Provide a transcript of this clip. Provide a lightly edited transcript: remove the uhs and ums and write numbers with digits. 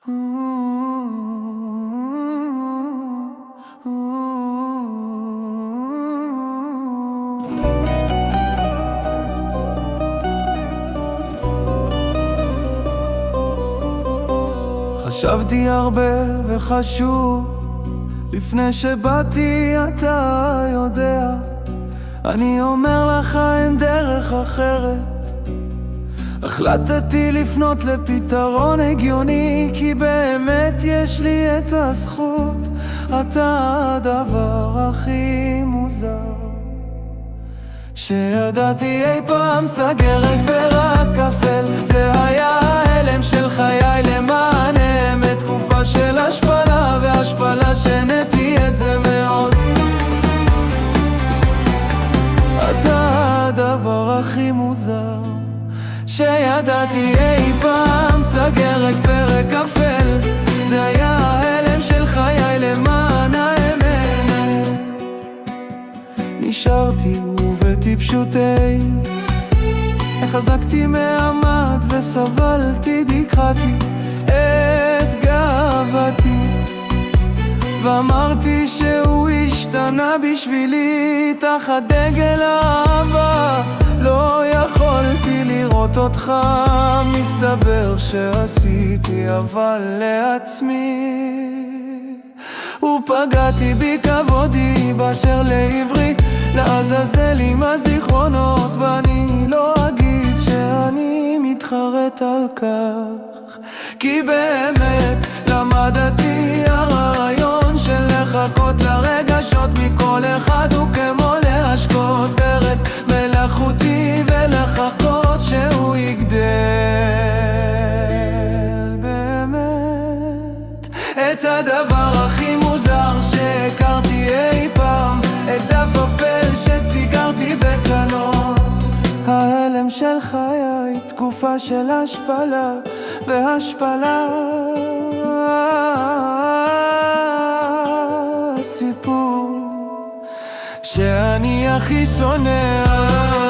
חשבתי הרבה וחשוב לפני שבאתי, אתה יודע, אני אומר לך אין דרך אחרת. החלטתי לפנות לפתרון הגיוני, כי באמת יש לי את הזכות. אתה הדבר הכי מוזר שידעתי אי פעם, סגר רק ברק אפל. זה היה ההלם של חיי למען אמת, תקופה של השפלה והשפלה שנתי את זה מאוד. אתה הדבר הכי מוזר שידעתי אי פעם, סגר רק פרק אפל. זה היה ההלם של חיי למען האמת. נשארתי ובטיפשותי החזקתי מעמד וסבלתי, דיכאתי את גאוותי ואמרתי שהוא השתנה בשבילי תחת דגל האהבה. לא יכולתי לראות אותך, מסתבר שעשיתי אבל לעצמי, ופגעתי בכבודי באשר לעברי. לעזאזל עם הזיכרונות, ואני לא אגיד שאני מתחרט על כך, כי באמת למדתי הרעיון של לחכות לרגשות מכל אחד הוא כמו להשקות ורד מלאכותי ולחכות שהוא יגדל באמת. את הדבר הכי מוזר שהכרתי אי פעם, את דף אפל שסיגרתי בקלות, ההלם של חיי, תקופה של השפלה והשפלה. סיפור שאני הכי שונא.